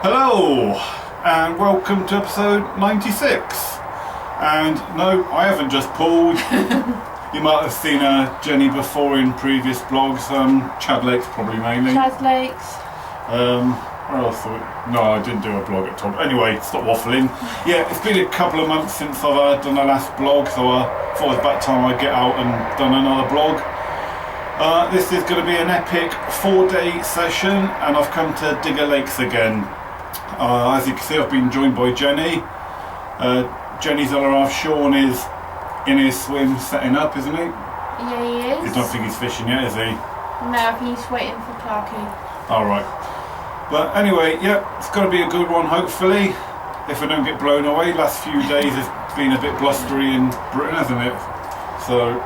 Hello and welcome to episode 96. And no, I haven't just pulled. You might have seen Jenny before in previous blogs. Chad Lakes probably mainly. Chad Lakes. Where else? No, I didn't do a blog at all. Anyway, stop waffling. Yeah, it's been a couple of months since I've done the last blog, so I thought it was about time I get out and done another blog. This is going to be an epic 4-day session, and I've come to Digger Lakes again. As you can see, I've been joined by Jenny. Jenny's other half, Sean, is in his swim setting up, isn't he? Yeah, he is. You don't think he's fishing yet, is he? No, I think he's waiting for Clarky. Alright. But anyway, yeah, it's going to be a good one, hopefully. If I don't get blown away. Last few days has been a bit blustery in Britain, hasn't it? So,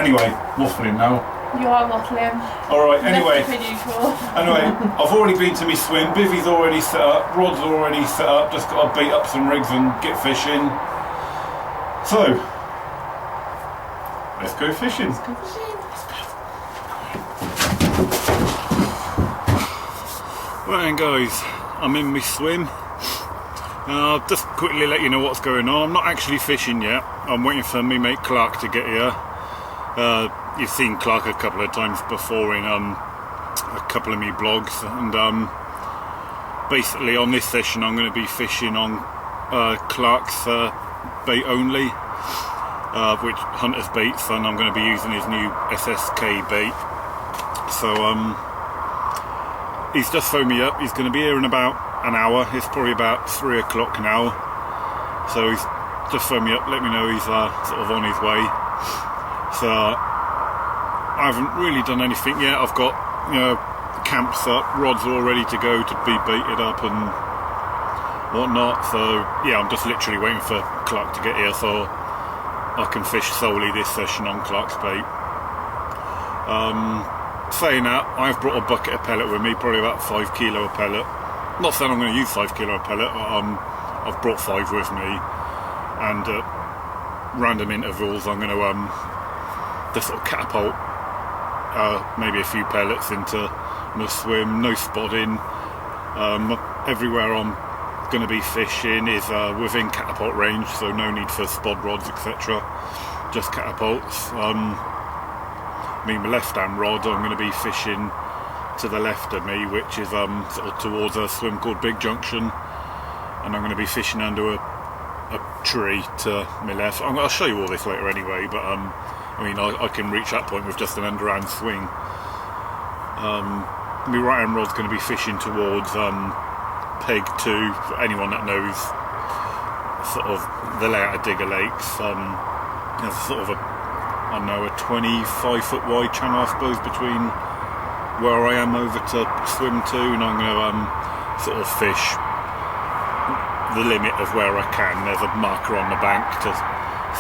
anyway, waffling now. You are waffling. Alright, anyway. Anyway, I've already been to my swim. Bivvy's already set up. Rod's already set up. Just got to bait up some rigs and get fishing. So, let's go fishing. Let's go fishing. Right guys, I'm in my swim. I'll just quickly let you know what's going on. I'm not actually fishing yet. I'm waiting for me mate Clark to get here. You've seen Clark a couple of times before in a couple of me blogs, and basically on this session I'm going to be fishing on Clark's bait only, which hunter's baits, and I'm going to be using his new SSK bait. So he's just phoned me up. He's going to be here in about an hour. It's probably about 3 o'clock now. So he's just phoned me up, let me know he's sort of on his way. So I haven't really done anything yet. I've got, camps up, rods all ready to go to be baited up and whatnot. So yeah, I'm just literally waiting for Clark to get here so I can fish solely this session on Clark's bait. Saying that, I've brought a bucket of pellet with me, probably about 5 kilo of pellet. Not saying I'm going to use 5 kilo of pellet, but I've brought 5 with me, and at random intervals I'm going to just sort of catapult maybe a few pellets into my swim. No spodding. Everywhere I'm going to be fishing is within catapult range, so no need for spod rods, etc. Just catapults. My left hand rod, I'm going to be fishing to the left of me, which is sort of towards a swim called Big Junction, and I'm going to be fishing under a tree to my left. I'll show you all this later anyway, but I can reach that point with just an underhand swing. My right hand rod's going to be fishing towards Peg 2, for anyone that knows sort of the layout of Digger Lakes. There's sort of a 25-foot wide channel, I suppose, between where I am over to swim to, and I'm going to sort of fish the limit of where I can. There's a marker on the bank to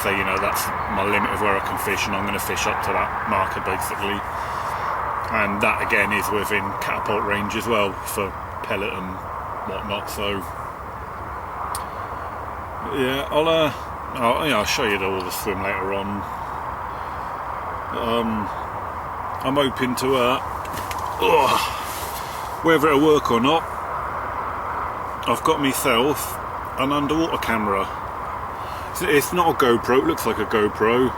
say, that's my limit of where I can fish, and I'm going to fish up to that marker basically. And that again is within catapult range as well for pellet and whatnot. So yeah, I'll show you all the swim later on. I'm hoping to whether it'll work or not, I've got myself an underwater camera. It's not a GoPro, it looks like a GoPro.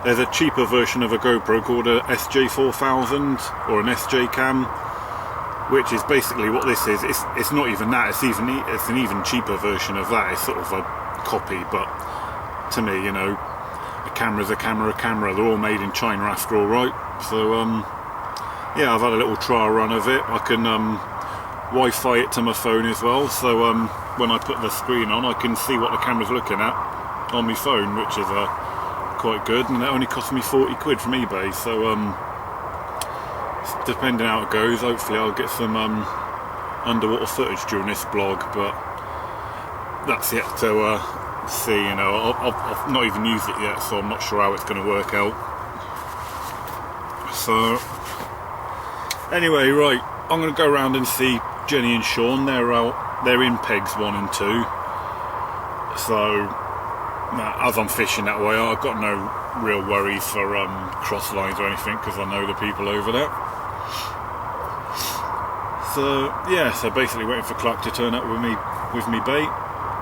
There's a cheaper version of a GoPro called a SJ4000 or an SJ Cam, which is basically what this is. It's not even that, it's an even cheaper version of that. It's sort of a copy, but to me, a camera's a camera. They're all made in China after all, right? So yeah, I've had a little trial run of it. I can Wi-Fi it to my phone as well, so when I put the screen on I can see what the camera's looking at on my phone, which is quite good, and it only cost me 40 quid from eBay. So depending how it goes, hopefully I'll get some underwater footage during this blog, but that's yet to see. I've not even used it yet, so I'm not sure how it's going to work out. So anyway, right, I'm going to go around and see Jenny and Sean. They're in pegs 1 and 2. So as I'm fishing that way, I've got no real worries for cross lines or anything, because I know the people over there. So yeah, so basically waiting for Clark to turn up with me bait,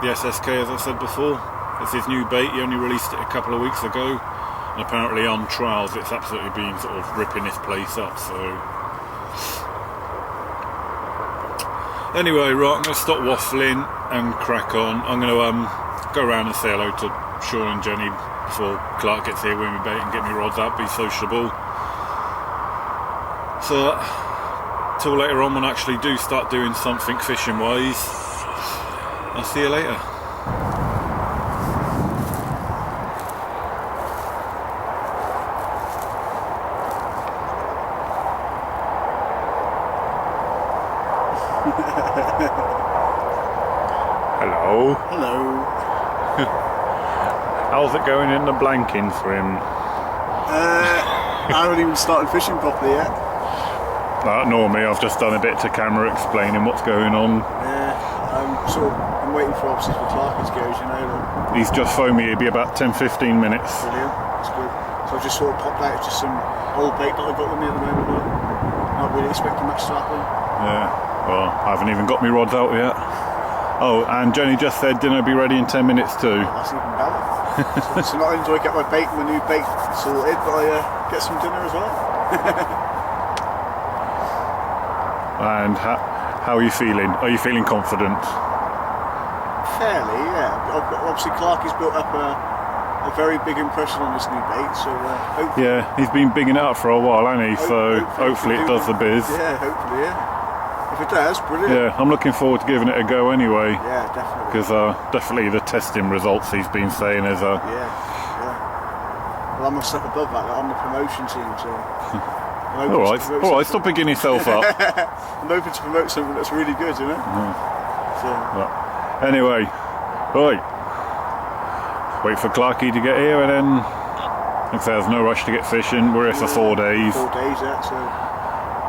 the SSK, as I said before. It's his new bait. He only released it a couple of weeks ago, and apparently on trials it's absolutely been sort of ripping this place up. So anyway, right, I'm going to stop waffling and crack on. I'm going to go around and say hello to Sean and Jenny before Clark gets here with me bait and get me rods out, be sociable. So till later on when I actually do start doing something fishing wise. I'll see you later. Hello. Hello. How's it going in the blanking for him? I haven't even started fishing properly yet. Nor me, I've just done a bit to camera explaining what's going on. Yeah, I'm waiting for obviously for Clarky's goes, you know. Like, He's just phoned me, it'll be about 10-15 minutes. brilliant, that's good. So I just sort of popped out just some old bait that I've got with me at the moment. Like, not really expecting much to happen. Yeah, well, I haven't even got my rods out yet. Oh, and Jenny just said dinner will be ready in 10 minutes too. That's even better. so not only do I get my new bait sorted, but I get some dinner as well. And how are you feeling? Are you feeling confident? Fairly, yeah. Obviously Clarky's built up a very big impression on this new bait, so hopefully... Yeah, he's been bigging it up for a while, hasn't he? So hopefully it does the biz. Yeah, hopefully, yeah. If it does, brilliant. Yeah, I'm looking forward to giving it a go anyway. Yeah, definitely. Because definitely the testing results he's been saying is Yeah. Well, I'm a step above that. I'm the promotion team, so... All right, stop bigging yourself up. I'm hoping to promote something that's really good, you know? So... But anyway, right. Wait for Clarky to get here and then... Like I say, there's no rush to get fishing. We're here for 4 days. 4 days, yeah, so...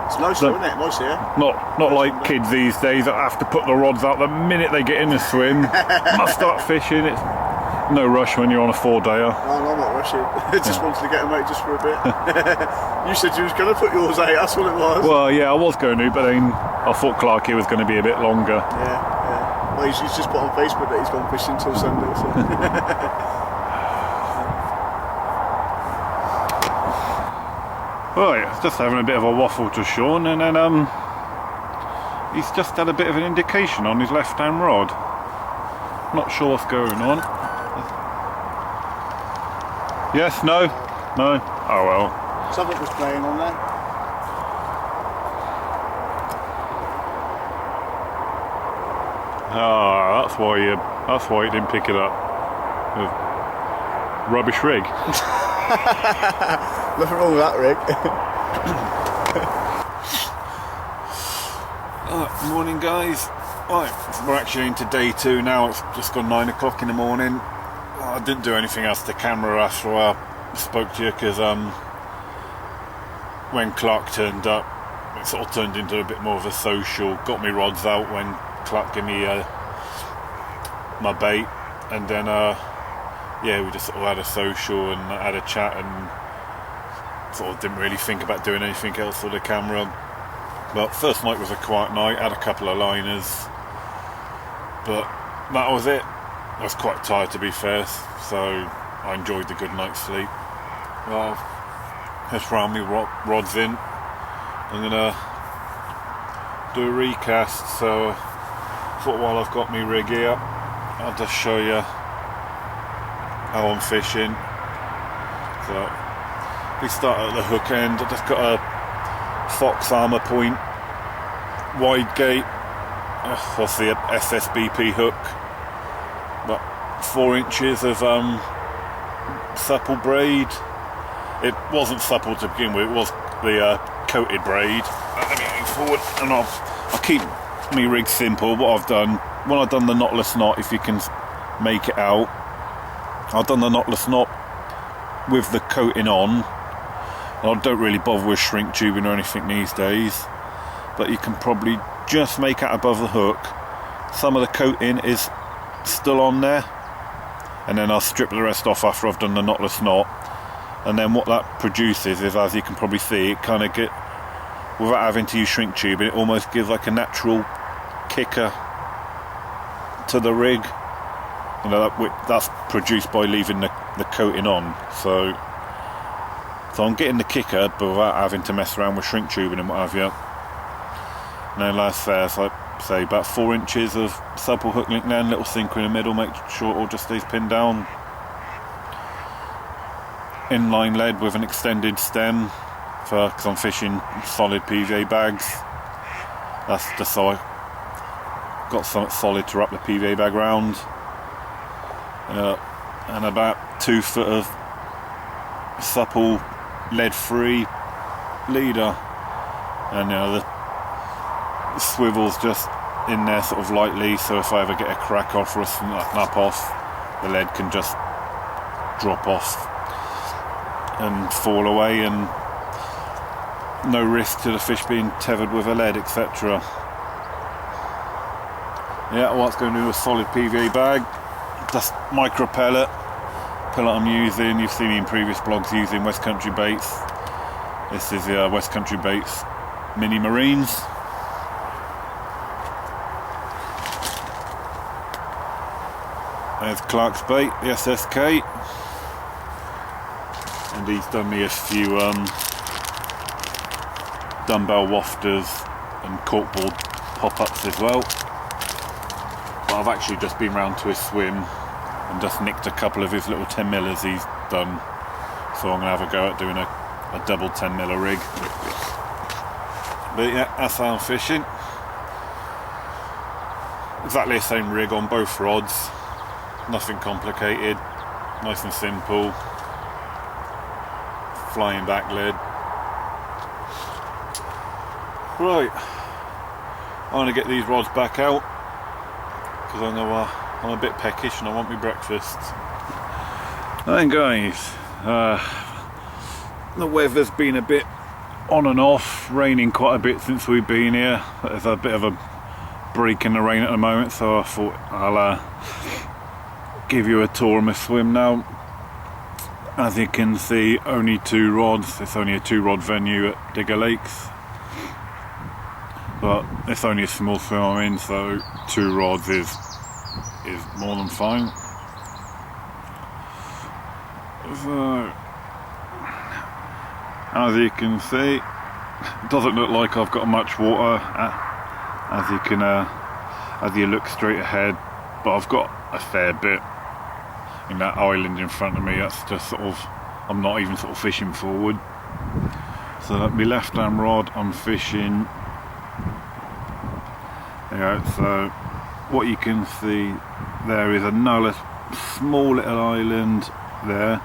It's nice though, isn't it? Nice here. Not like kids these days that have to put the rods out the minute they get in the swim. Must start fishing. It's no rush when you're on a 4-dayer. No, I'm not rushing. I just wanted to get them out just for a bit. You said you was going to put yours out, that's what it was. Well, yeah, I was going to, but then I thought Clarky was going to be a bit longer. Yeah. Well, he's just put on Facebook that he's gone fishing till Sunday, so... Right, just having a bit of a waffle to Sean, and then he's just had a bit of an indication on his left-hand rod. Not sure what's going on. Yes, no? Oh well. Something was playing on there. Ah, that's why you didn't pick it up. Rubbish rig. Nothing wrong with that, Rick. Morning, guys. Right, we're actually into day 2 now. It's just gone 9 o'clock in the morning. Well, I didn't do anything else to camera after I spoke to you because when Clark turned up, it sort of turned into a bit more of a social. Got me rods out when Clark gave me my bait, and then yeah, we just sort of had a social and had a chat and sort of didn't really think about doing anything else with the camera. But first night was a quiet night, had a couple of liners, but that was it. I was quite tired, to be fair, so I enjoyed the good night's sleep. Well, let's round me rods in. I'm gonna do a recast, so I thought while I've got me rig here, I'll just show you how I'm fishing. So we start at the hook end. I just got a Fox Armour Point wide gate. What's the SSBP hook? About 4 inches of supple braid. It wasn't supple to begin with. It was the coated braid. Let me go forward, and I'll keep me rig simple. What I've done when I've done the knotless knot, if you can make it out, I've done the knotless knot with the coating on. I don't really bother with shrink tubing or anything these days, but you can probably just make out above the hook. Some of the coating is still on there, and then I'll strip the rest off after I've done the knotless knot. And then what that produces is, as you can probably see, it kind of without having to use shrink tubing, it almost gives like a natural kicker to the rig. You know, that's produced by leaving the coating on. So I'm getting the kicker, but without having to mess around with shrink tubing and what have you. And then last there's like say about 4 inches of supple hook link there, little sinker in the middle, make sure it all just stays pinned down. Inline lead with an extended stem because I'm fishing solid PVA bags. That's just so I got something solid to wrap the PVA bag round. And about 2 foot of supple lead-free leader, and the swivel's just in there sort of lightly, so if I ever get a crack off or a snap off, the lead can just drop off and fall away, and no risk to the fish being tethered with a lead, etc. Yeah, what's going to do a solid PVA bag, just micro pellet I'm using. You've seen me in previous blogs using West Country baits. This is the West Country baits mini marines. There's Clark's bait, the SSK, and he's done me a few dumbbell wafters and corkboard pop-ups as well. But I've actually just been round to his swim and just nicked a couple of his little 10 millers he's done. So I'm going to have a go at doing a double 10 miller rig. But yeah, that's how I'm fishing. Exactly the same rig on both rods. Nothing complicated. Nice and simple. Flying back lead. Right. I want to get these rods back out because I know I'm a bit peckish and I want my breakfast. And guys, the weather's been a bit on and off, raining quite a bit since we've been here. There's a bit of a break in the rain at the moment, so I thought I'll give you a tour of my swim now. As you can see, only 2 rods. It's only a 2-rod venue at Digger Lakes, but it's only a small swim I'm in, so 2 rods is more than fine. So, as you can see, it doesn't look like I've got much water as you look straight ahead, but I've got a fair bit in that island in front of me. That's just sort of, I'm not even sort of fishing forward. So at my left hand rod I'm fishing, so what you can see there is another small little island there,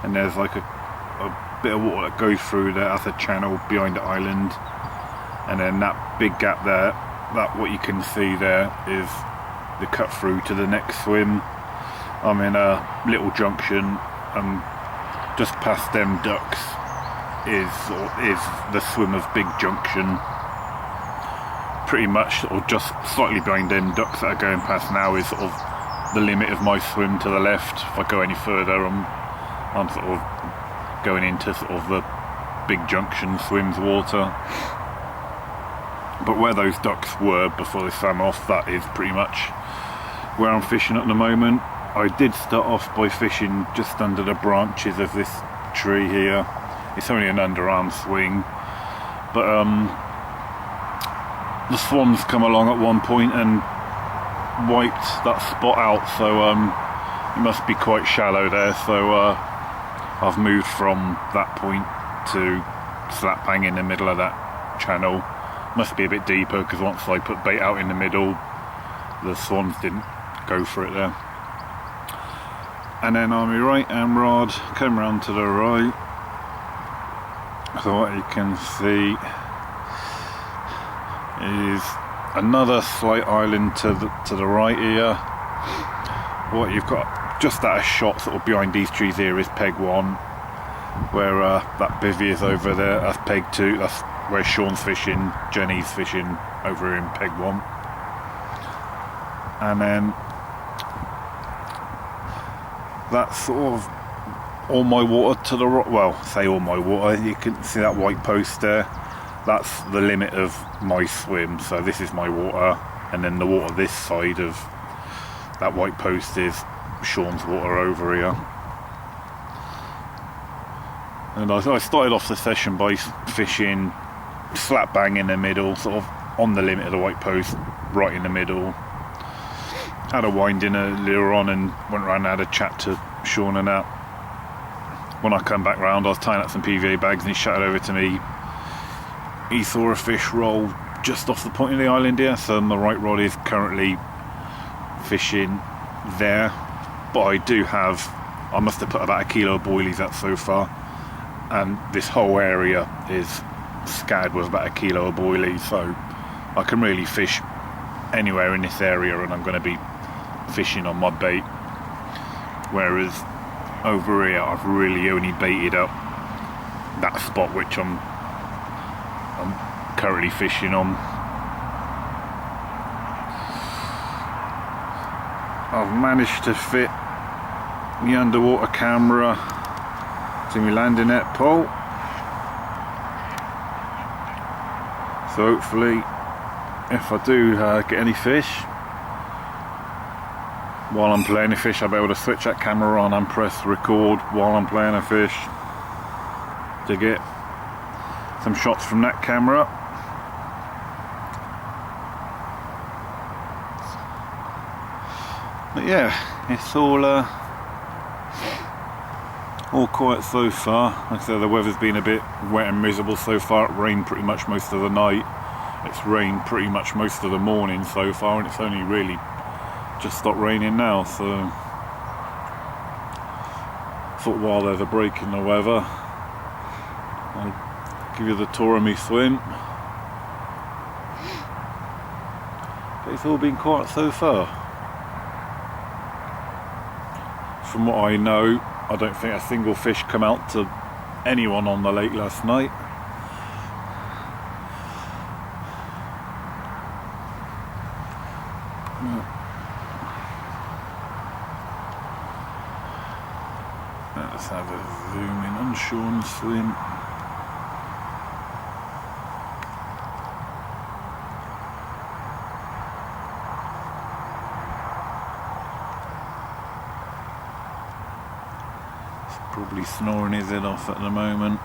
and there's like a bit of water that goes through there. That's a channel behind the island, and then that big gap there, that what you can see there is the cut through to the next swim. I'm in a little junction, and just past them ducks is the swim of Big Junction. Pretty much, or just slightly behind them ducks that are going past now is sort of the limit of my swim to the left. If I go any further, I'm sort of going into sort of the Big Junction swims water. But where those ducks were before they swam off, that is pretty much where I'm fishing at the moment. I did start off by fishing just under the branches of this tree here. It's only an underarm swing, but the swans come along at one point and wiped that spot out, so it must be quite shallow there, so I've moved from that point to slap bang in the middle of that channel. Must be a bit deeper because once I put bait out in the middle, the swans didn't go for it there. And then on my right hand rod, come round to the right, so what you can see is another slight island to the right here. What you've got just at a shot sort of behind these trees here is peg 1, where that bivvy is over there. That's peg 2, that's where Sean's fishing, Jenny's fishing over in peg 1. And then that's sort of all my water to the right, well, say all my water, you can see that white post there. that's the limit of my swim. So this is my water, and then the water this side of that white post is Sean's water over here. And I started off the session by fishing slap bang in the middle, sort of on the limit of the white post, right in the middle. Had a wind in earlier on and went round and had a chat to Sean and that. When I come back round, I was tying up some PVA bags and he shouted over to me. He saw a fish roll just off the point of the island here, so my right rod is currently fishing there. But I must have put about 1 kilo of boilies up so far, and this whole area is scattered with about 1 kilo of boilies, so I can really fish anywhere in this area and I'm going to be fishing on my bait. Whereas over here I've really only baited up that spot which I'm currently fishing on. I've managed to fit the underwater camera to my landing net pole, so hopefully if I do get any fish while I'm playing a fish, I'll be able to switch that camera on and press record while I'm playing a fish to get some shots from that camera. But yeah, it's all quiet so far. Like I said, the weather's been a bit wet and miserable so far. It rained pretty much most of the night. It's rained pretty much most of the morning so far, and it's only really just stopped raining now. So thought while there's a break in the weather, I'll give you the tour of me swim. But it's all been quiet so far. From what I know, I don't think a single fish come out to anyone on the lake last night. Let's have a zoom in on Sean's swim. Probably snoring his head off at the moment.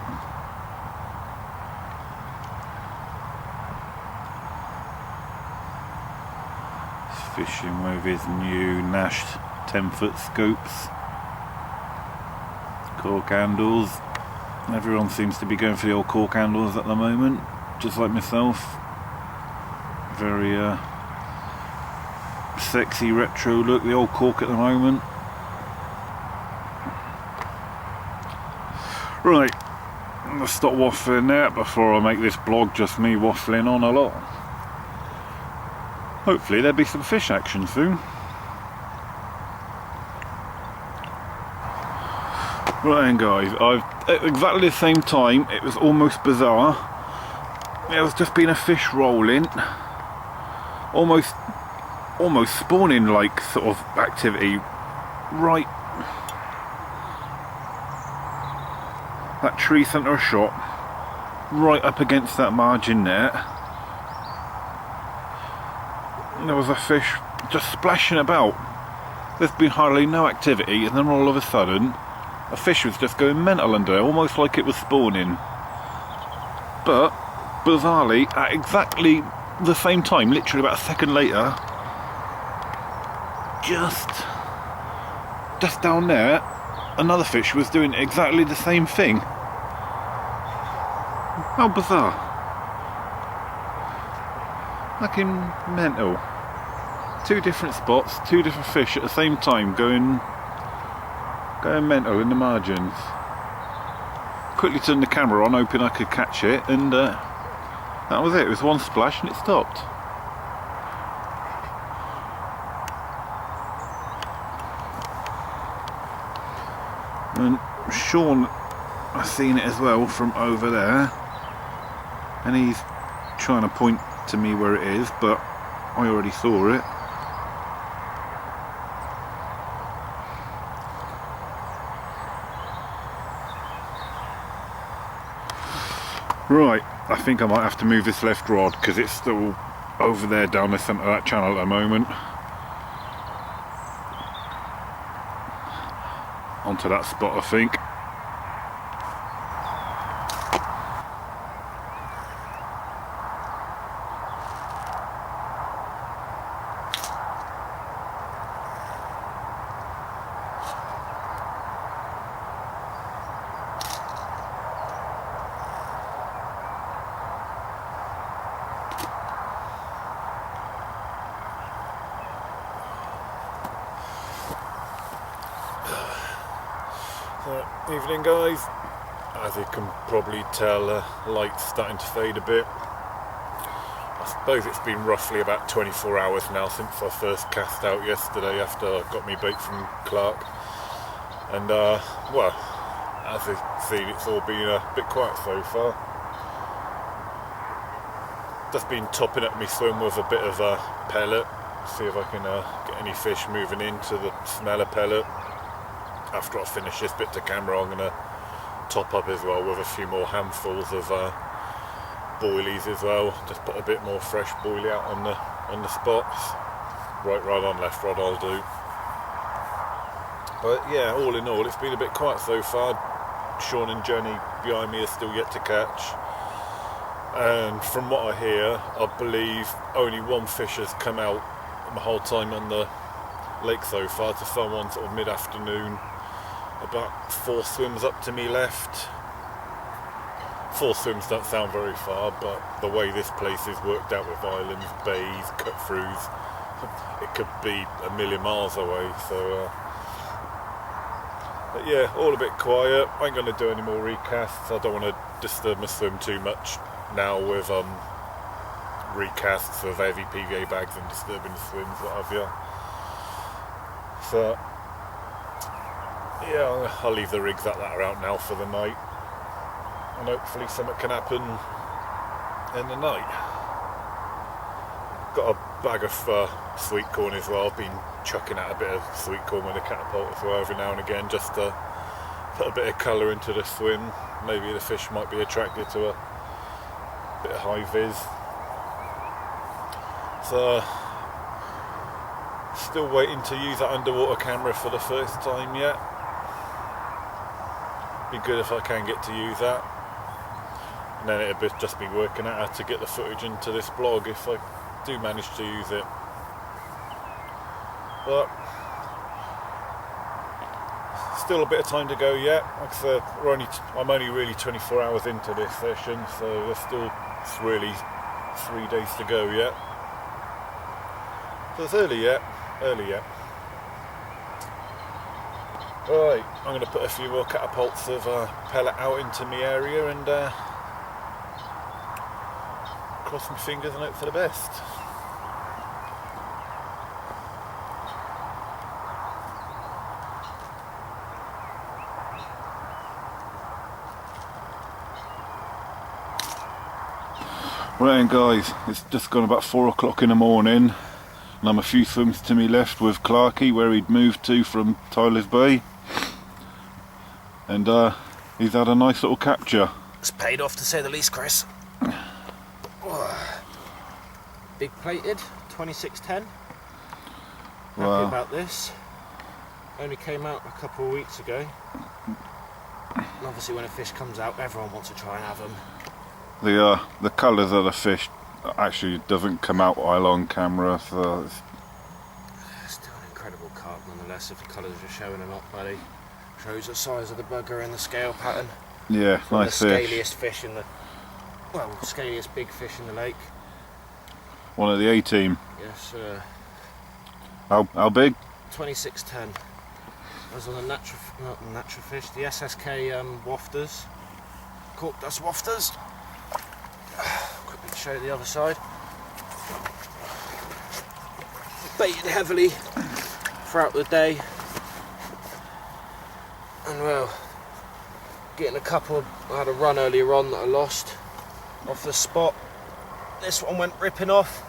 He's fishing with his new Nashed 10-foot scopes. Cork handles. Everyone seems to be going for the old cork handles at the moment, just like myself. Very sexy retro look, the old cork at the moment. Right, I'll stop waffling there before I make this blog just me waffling on a lot. Hopefully there'll be some fish action soon. Right then guys, at exactly the same time, it was almost bizarre. There was just been a fish rolling, almost spawning like sort of activity right. That tree centre shot right up against that margin there. And there was a fish just splashing about. There's been hardly no activity, and then all of a sudden a fish was just going mental under there, almost like it was spawning. But bizarrely, at exactly the same time, literally about a second later, just down there, another fish was doing exactly the same thing. How bizarre. Fucking mental. Two different spots, two different fish at the same time going mental in the margins. Quickly turned the camera on, hoping I could catch it, and that was it. It was one splash and it stopped. And Sean has seen it as well from over there, and he's trying to point to me where it is, but I already saw it. Right, I think I might have to move this left rod because it's still over there down the centre of that channel at the moment. Onto that spot, I think. Evening guys, as you can probably tell, light's starting to fade a bit. I suppose it's been roughly about 24 hours now since I first cast out yesterday after I got me bait from Clark, and well, as you've seen, it's all been a bit quiet so far. Just been topping up my swim with a bit of a pellet, see if I can get any fish moving into the smell of pellet. After I finish this bit to camera, I'm going to top up as well with a few more handfuls of boilies as well. Just put a bit more fresh boilie out on the spots. Right rod on left rod I'll do. But yeah, all in all, it's been a bit quiet so far. Sean and Jenny behind me are still yet to catch. And from what I hear, I believe only one fish has come out the whole time on the lake so far, to someone sort of mid-afternoon. About 4 swims up to me left. 4 swims don't sound very far, but the way this place is worked out with islands, bays, cut-throughs, it could be a million miles away. So, but yeah, all a bit quiet. I ain't going to do any more recasts. I don't want to disturb my swim too much now with recasts of heavy PVA bags and disturbing the swims, what have you. So yeah, I'll leave the rigs that are out now for the night, and hopefully something can happen in the night. Got a bag of sweet corn as well. I've been chucking out a bit of sweet corn with a catapult as well every now and again, just to put a bit of colour into the swim. Maybe the fish might be attracted to a bit of high vis. So still waiting to use that underwater camera for the first time yet. Be good if I can get to use that, and then it'll just be working out how to get the footage into this blog if I do manage to use it. But still a bit of time to go yet. Like I said, I'm only really 24 hours into this session, so there's still really 3 days to go yet. So it's early yet. Right, I'm going to put a few more catapults of pellet out into my area and cross my fingers and hope for the best. Right then guys, it's just gone about 4 o'clock in the morning, and I'm a few swims to me left with Clarky, where he'd moved to from Tyler's Bay, and he's had a nice little capture. It's paid off to say the least, Chris. Big plated, 2610. Happy about this. Only came out a couple of weeks ago. And obviously when a fish comes out, everyone wants to try and have them. The colours of the fish actually doesn't come out well on camera, so it's still an incredible carp nonetheless, if the colours are showing or not, buddy. Shows the size of the bugger and the scale pattern. Yeah, nice the fish. scaliest fish in the, well, scaliest big fish in the lake. One of the A-team. Yes, sir. How big? 2610. I was on the not natural fish, the SSK wafters. Cork dust wafters. Quickly show you the other side. Baited heavily throughout the day. And well, getting a couple, I had a run earlier on that I lost off the spot. This one went ripping off.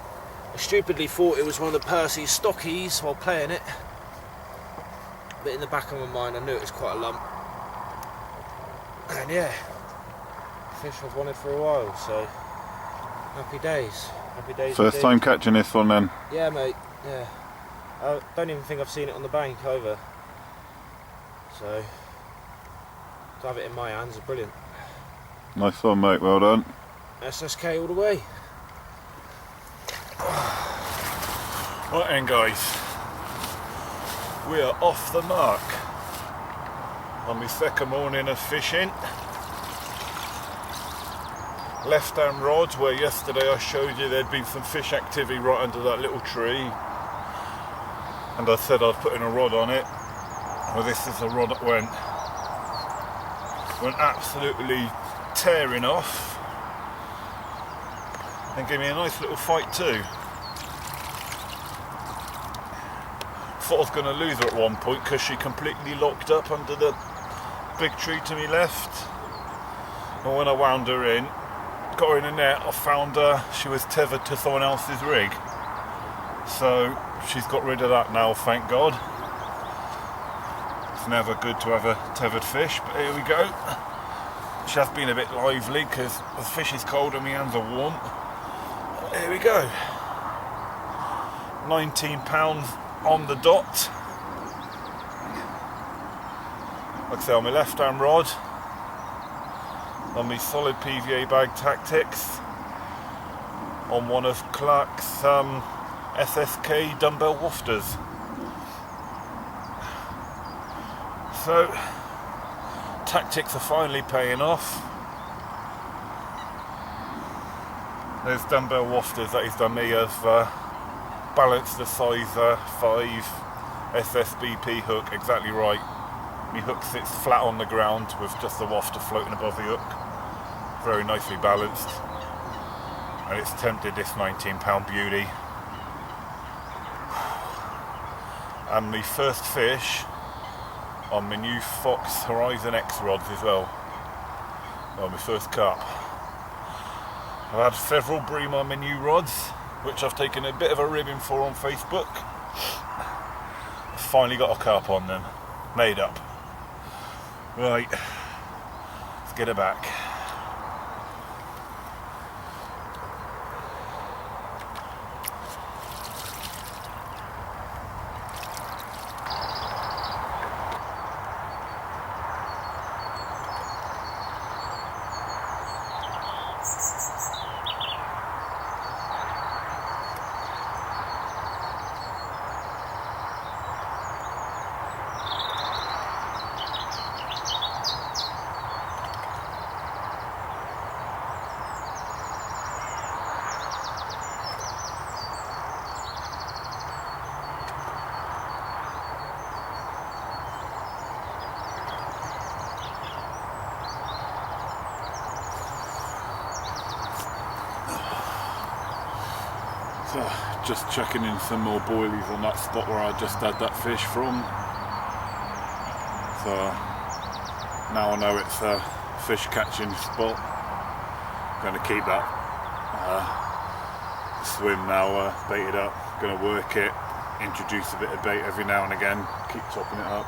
I stupidly thought it was one of the Percy's stockies while playing it. But in the back of my mind I knew it was quite a lump. And yeah, fish I've wanted for a while, so happy days. Happy days. First indeed. time catching this one then? Yeah, mate. Yeah. I don't even think I've seen it on the bank either. So to have it in my hands is brilliant. Nice one, mate. Well done. SSK all the way. Right then, guys. We are off the mark on my second morning of fishing. Left hand rods, where yesterday I showed you there'd been some fish activity right under that little tree, and I said I'd put in a rod on it. Well, this is the rod that went absolutely tearing off and gave me a nice little fight too. Thought I was going to lose her at one point because she completely locked up under the big tree to my left, and when I wound her in, got her in a net, I found she was tethered to someone else's rig, so she's got rid of that now, thank God. It's never good to have a tethered fish, but here we go. She has been a bit lively because the fish is cold and my hands are warm. Here we go. 19 pounds on the dot. Like I say, on my left hand rod, on my solid PVA bag tactics, on one of Clark's SSK dumbbell wafters. So tactics are finally paying off. Those dumbbell wafters that he's done me have balanced the size 5 SSBP hook exactly right. My hook sits flat on the ground with just the wafter floating above the hook. Very nicely balanced. And it's tempted this 19 pound beauty. And the first fish on my new Fox Horizon X rods as well. Well, my first carp. I've had several bream on my new rods, which I've taken a bit of a ribbing for on Facebook. I've finally got a carp on them, made up. Right, let's get it back. So, just checking in some more boilies on that spot where I just had that fish from. So now I know it's a fish catching spot. I'm going to keep that swim now baited up. Going to work it, introduce a bit of bait every now and again, keep topping it up.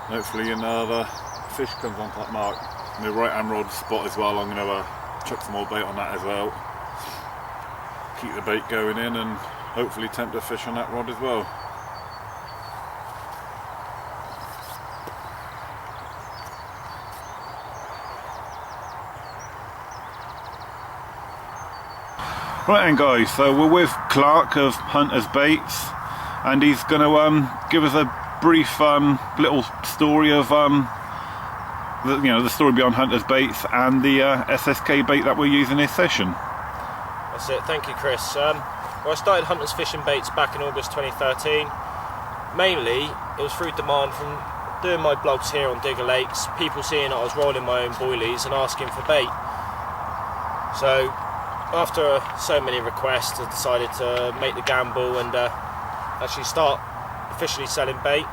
Hopefully another fish comes onto that mark. My right hand rod spot as well, I'm going to chuck some more bait on that as well. Keep the bait going in and hopefully tempt a fish on that rod as well. Right then guys, so we're with Clark of Hunter's Baits, and he's going to give us a brief little story of the story behind Hunter's Baits and the SSK bait that we're using this session. That's it, thank you Chris. Well, I started Hunter's Fishing Baits back in August 2013. Mainly it was through demand from doing my blogs here on Digger Lakes, people seeing that I was rolling my own boilies and asking for bait. So after so many requests, I decided to make the gamble and actually start officially selling bait.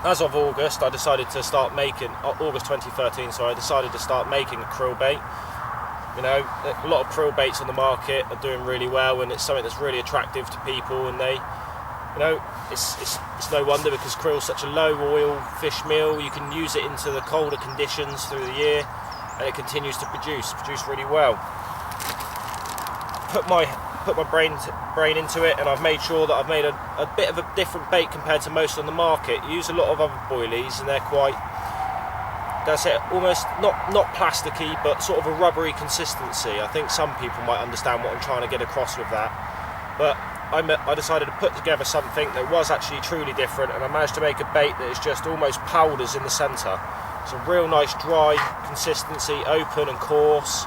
As of August, I decided to start making, August 2013, so I decided to start making a krill bait. You know, a lot of krill baits on the market are doing really well, and it's something that's really attractive to people, and they, you know, it's no wonder because krill's such a low oil fish meal. You can use it into the colder conditions through the year, and it continues to produce really well. Put my brain into it, and I've made sure that I've made a bit of a different bait compared to most on the market. You use a lot of other boilies, and they're quite, that's it, almost not plasticky, but sort of a rubbery consistency. I think some people might understand what I'm trying to get across with that, but I decided to put together something that was actually truly different, and I managed to make a bait that is just almost powders in the centre. It's a real nice dry consistency, open and coarse.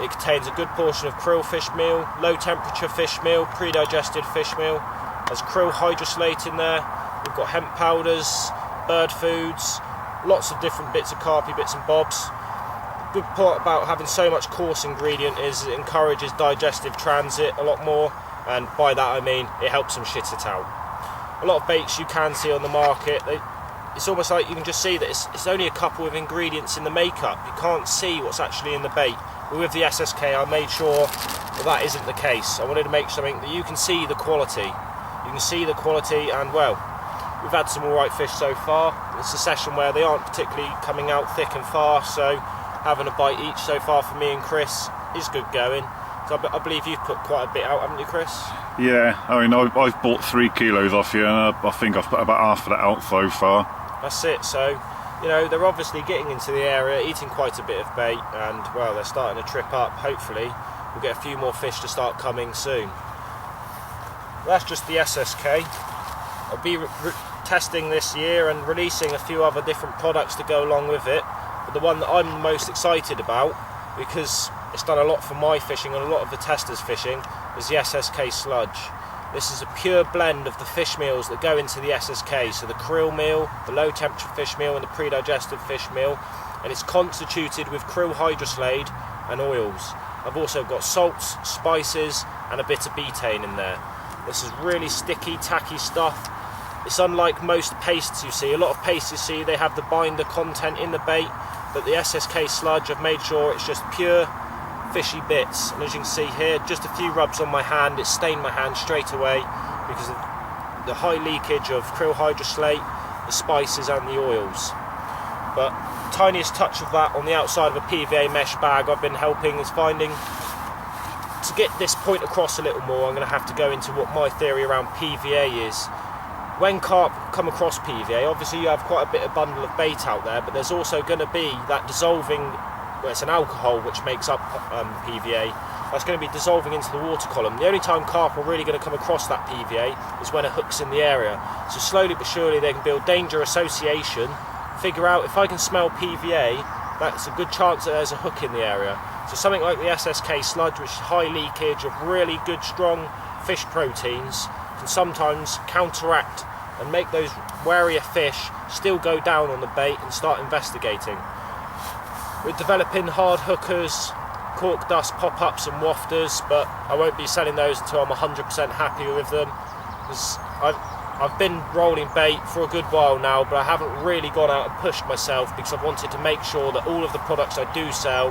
It contains a good portion of krill fish meal, low temperature fish meal, pre-digested fish meal. There's krill hydroslate in there. We've got hemp powders, bird foods, lots of different bits of carpy, bits and bobs. The good part about having so much coarse ingredient is it encourages digestive transit a lot more, and by that I mean it helps them shit it out. A lot of baits you can see on the market, it's almost like you can just see that it's only a couple of ingredients in the makeup. You can't see what's actually in the bait. But with the SSK, I made sure that isn't the case. I wanted to make something that you can see the quality. You can see the quality, and well, we've had some alright fish so far. It's a session where they aren't particularly coming out thick and fast, so having a bite each so far for me and Chris is good going. So I believe you've put quite a bit out, haven't you, Chris? Yeah, I mean, I've bought 3 kilos off you, and I think I've put about half of that out so far. That's it. So, you know, they're obviously getting into the area, eating quite a bit of bait, and well, they're starting to trip up. Hopefully we'll get a few more fish to start coming soon. That's just the SSK. I'll be testing this year and releasing a few other different products to go along with it, but the one that I'm most excited about, because it's done a lot for my fishing and a lot of the testers' fishing, is the SSK sludge. This is a pure blend of the fish meals that go into the SSK, so the krill meal, the low temperature fish meal and the pre-digested fish meal, and it's constituted with krill hydroslade and oils. I've also got salts, spices and a bit of betaine in there. This is really sticky, tacky stuff. It's unlike most pastes you see. A lot of pastes you see, they have the binder content in the bait, but the SSK sludge, I've made sure it's just pure fishy bits, and as you can see here, just a few rubs on my hand, it stained my hand straight away because of the high leakage of krill hydroslate, the spices and the oils. But tiniest touch of that on the outside of a PVA mesh bag I've been helping is finding. To get this point across a little more, I'm going to have to go into what my theory around PVA is. When carp come across PVA, obviously you have quite a bit of bundle of bait out there, but there's also going to be that dissolving, well, it's an alcohol which makes up PVA, that's going to be dissolving into the water column. The only time carp are really going to come across that PVA is when it hooks in the area. So slowly but surely they can build danger association, figure out if I can smell PVA, that's a good chance that there's a hook in the area. So something like the SSK sludge, which is high leakage of really good strong fish proteins, can sometimes counteract and make those warier fish still go down on the bait and start investigating. We're developing hard hookers, cork dust pop-ups and wafters, but I won't be selling those until I'm 100% happy with them. Because I've been rolling bait for a good while now, but I haven't really gone out and pushed myself because I've wanted to make sure that all of the products I do sell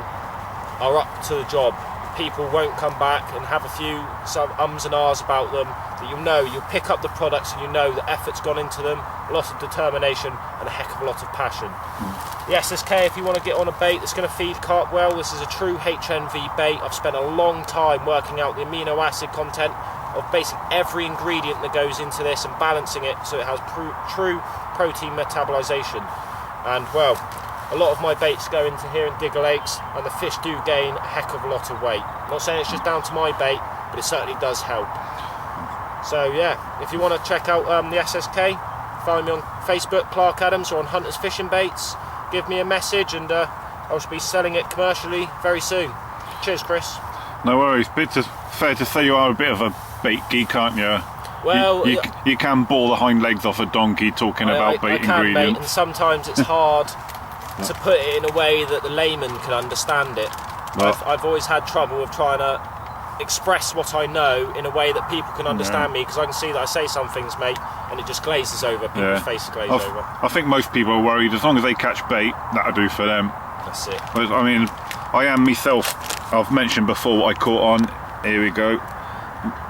are up to the job. People won't come back and have a few some ums and ahs about them, that you'll pick up the products and you know the effort's gone into them, a lot of determination and a heck of a lot of passion. The SSK, if you want to get on a bait that's going to feed carp well, this is a true HNV bait. I've spent a long time working out the amino acid content of basically every ingredient that goes into this and balancing it so it has true protein metabolization. And well, a lot of my baits go into here in Digger Lakes and the fish do gain a heck of a lot of weight. I'm not saying it's just down to my bait, but it certainly does help. So yeah, if you want to check out the SSK, find me on Facebook, Clark Adams, or on Hunters Fishing Baits. Give me a message and I'll be selling it commercially very soon. Cheers, Chris. No worries. Fair to say you are a bit of a bait geek, aren't you? Well, you can bore the hind legs off a donkey talking about bait ingredients. Bait, and sometimes it's hard to put it in a way that the layman can understand it. I've always had trouble with trying to express what I know in a way that people can understand me, because I can see that I say some things, mate, and it just glazes over, people's faces glaze over. I think most people are worried as long as they catch bait, that'll do for them. That's it. I mean, I am myself, I've mentioned before what I caught on, here we go.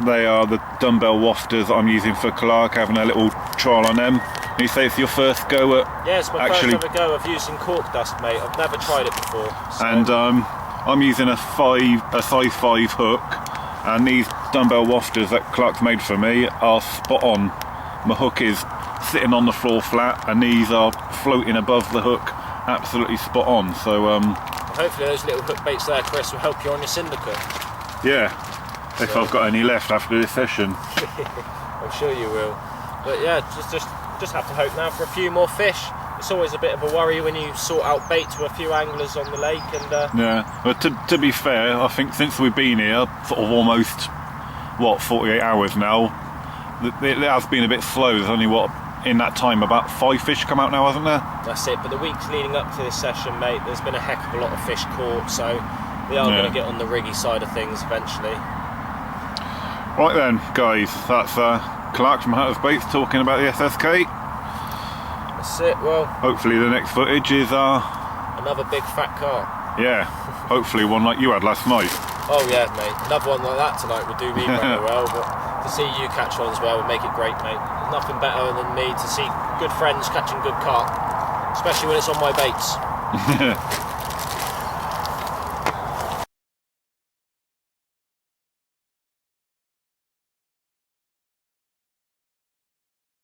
They are the dumbbell wafters that I'm using for Clark, having a little trial on them. You say it's your first go at Yeah, it's my actually, first ever go of using cork dust, mate. I've never tried it before. So. and I'm using a size 5 hook, and these dumbbell wafters that Clark's made for me are spot on. My hook is sitting on the floor flat, and these are floating above the hook, absolutely spot on. So hopefully those little hook baits there, Chris, will help you on your syndicate. yeah, if I've got any left after this session. I'm sure you will. But yeah, just have to hope now for a few more fish. It's always a bit of a worry when you sort out baits with a few anglers on the lake. And yeah, but to be fair, I think since we've been here, sort of almost 48 hours now, it has been a bit slow. There's only in that time about 5 fish come out now, hasn't there? that's it. But the weeks leading up to this session, mate, there's been a heck of a lot of fish caught, so we are going to get on the riggy side of things eventually. Right then, guys, that's Clark from Hunter's Baits talking about the SSK. That's it. Well, Hopefully the next footage is another big fat carp. yeah, hopefully one like you had last night. Oh yeah, mate. Another one like that tonight would do me very well. But to see you catch one as well would make it great, mate. Nothing better than me to see good friends catching good carp, especially when it's on my baits.